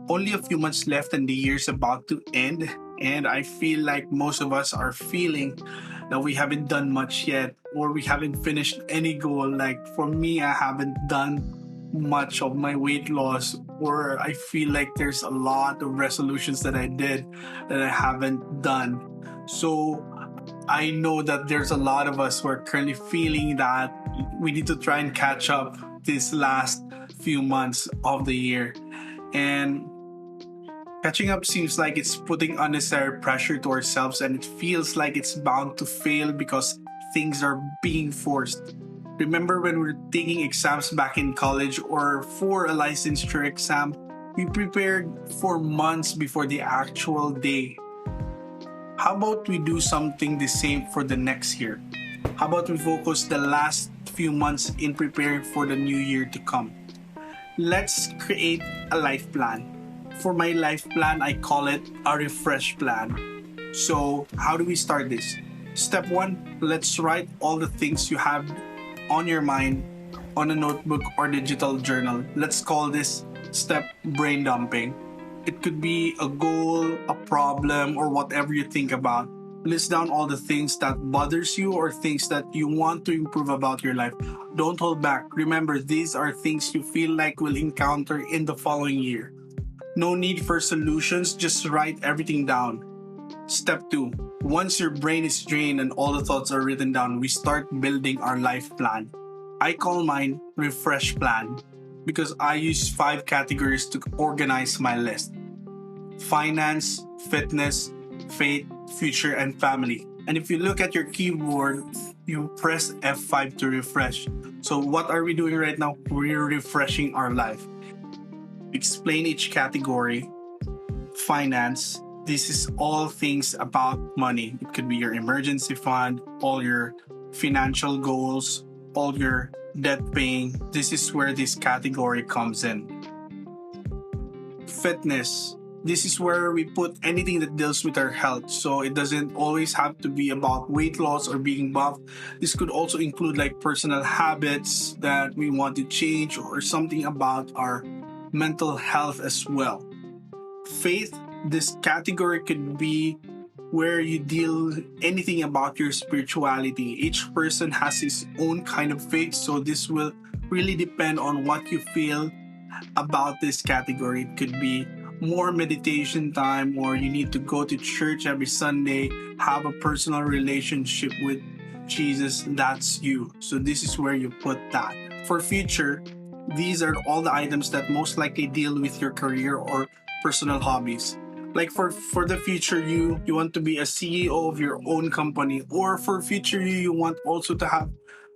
Only a few months left and the year's about to end, and I feel like most of us are feeling that we haven't done much yet or we haven't finished any goal. Like for me, I haven't done much of my weight loss, or I feel like there's a lot of resolutions that I did that I haven't done. So I know that there's a lot of us who are currently feeling that we need to try and catch up this last few months of the year. And catching up seems like it's putting unnecessary pressure to ourselves, and it feels like it's bound to fail because things are being forced. Remember when we were taking exams back in college or for a licensure exam? We prepared for months before the actual day. How about we do something the same for the next year? How about we focus the last few months in preparing for the new year to come? Let's create a life plan. For my life plan, I call it a refresh plan. So, how do we start this? Step one, let's write all the things you have on your mind on a notebook or digital journal. Let's call this step brain dumping. It could be a goal, a problem, or whatever you think about. List down all the things that bothers you or things that you want to improve about your life. Don't hold back. Remember, these are things you feel like will encounter in the following year. No need for solutions, just write everything down. Step 2. Once your brain is drained and all the thoughts are written down, we start building our life plan. I call mine Refresh Plan because I use 5 categories to organize my list: finance, fitness, faith, future, and family. And if you look at your keyboard, you press F5 to refresh. So, what are we doing right now? We're refreshing our life. Explain each category. Finance, this is all things about money. It could be your emergency fund, all your financial goals, all your debt paying. This is where this category comes in. Fitness, this is where we put anything that deals with our health. So it doesn't always have to be about weight loss or being buff. This could also include like personal habits that we want to change or something about our mental health as well. Faith, this category could be where you deal anything about your spirituality. Each person has his own kind of faith, so this will really depend on what you feel about this category. It could be more meditation time, or you need to go to church every Sunday, have a personal relationship with Jesus. That's you. So this is where you put that. For future, these are all the items that most likely deal with your career or personal hobbies. Like for the future you want to be a CEO of your own company, or for future you want also to have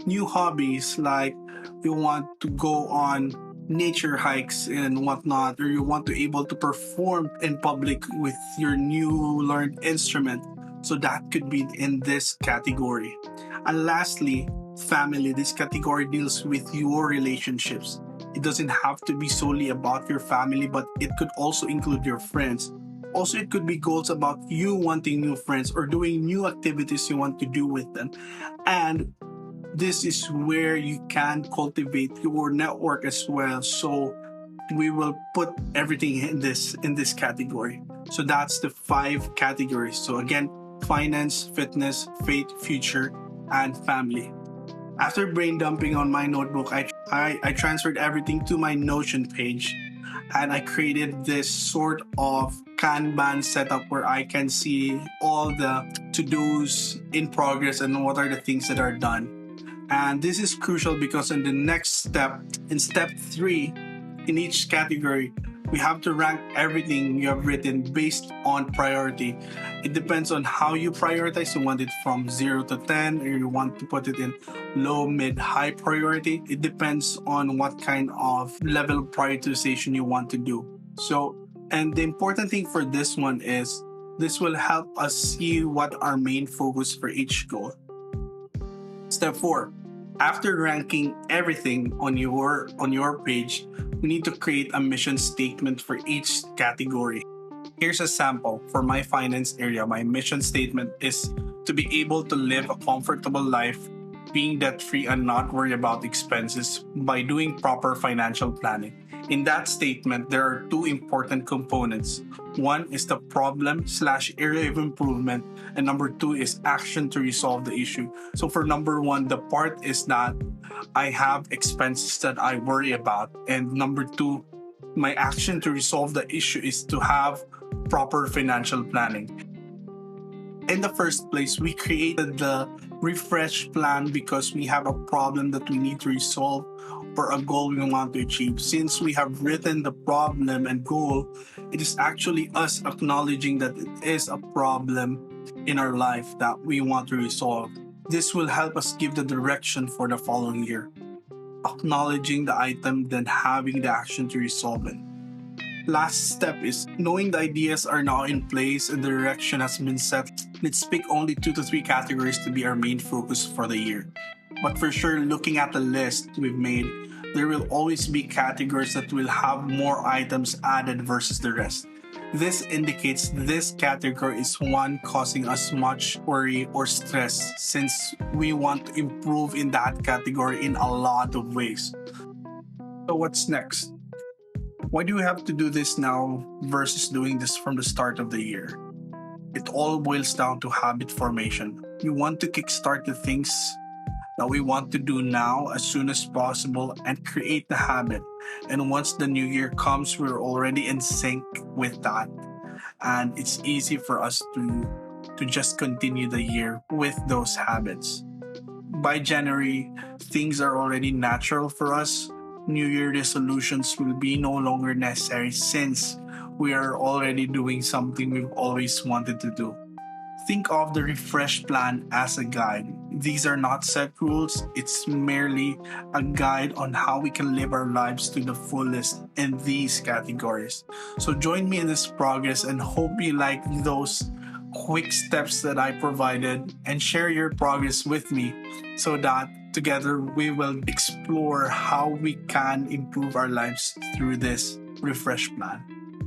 new hobbies, like you want to go on nature hikes and whatnot, or you want to able to perform in public with your new learned instrument. So that could be in this category. And lastly, family. This category deals with your relationships. It doesn't have to be solely about your family, but it could also include your friends. Also, it could be goals about you wanting new friends or doing new activities you want to do with them. And this is where you can cultivate your network as well. So we will put everything in this category. So that's the 5 categories. So again, finance, fitness, faith, future, and family. After brain dumping on my notebook, I transferred everything to my Notion page, and I created this sort of Kanban setup where I can see all the to-dos in progress and what are the things that are done. And this is crucial because in the next step, in step 3, in each category, we have to rank everything you have written based on priority. It depends on how you prioritize. You want it from 0 to 10, or you want to put it in low, mid, high priority. It depends on what kind of level of prioritization you want to do. So, and the important thing for this one is this will help us see what our main focus for each goal. Step 4. After ranking everything on your page, we need to create a mission statement for each category. Here's a sample. For my finance area, my mission statement is to be able to live a comfortable life, being debt free and not worry about expenses by doing proper financial planning. In that statement, there are two important components. One is the problem slash area of improvement, and number two is action to resolve the issue. So for number one, the part is that I have expenses that I worry about, and number two, my action to resolve the issue is to have proper financial planning. In the first place, we created the refresh plan because we have a problem that we need to resolve or a goal we want to achieve. Since we have written the problem and goal, it is actually us acknowledging that it is a problem in our life that we want to resolve. This will help us give the direction for the following year. Acknowledging the item, then having the action to resolve it. Last step is knowing the ideas are now in place and the direction has been set. Let's pick only 2 to 3 categories to be our main focus for the year. But for sure, looking at the list we've made, there will always be categories that will have more items added versus the rest. This indicates this category is one causing us much worry or stress since we want to improve in that category in a lot of ways. So what's next? Why do we have to do this now versus doing this from the start of the year? It all boils down to habit formation. We want to kickstart the things that we want to do now as soon as possible and create the habit. And once the new year comes, we're already in sync with that. And it's easy for us to just continue the year with those habits. By January, things are already natural for us. New Year resolutions will be no longer necessary since we are already doing something we've always wanted to do. Think of the refresh plan as a guide. These are not set rules, it's merely a guide on how we can live our lives to the fullest in these categories. So join me in this progress and hope you like those quick steps that I provided and share your progress with me so that together we will explore how we can improve our lives through this refresh plan.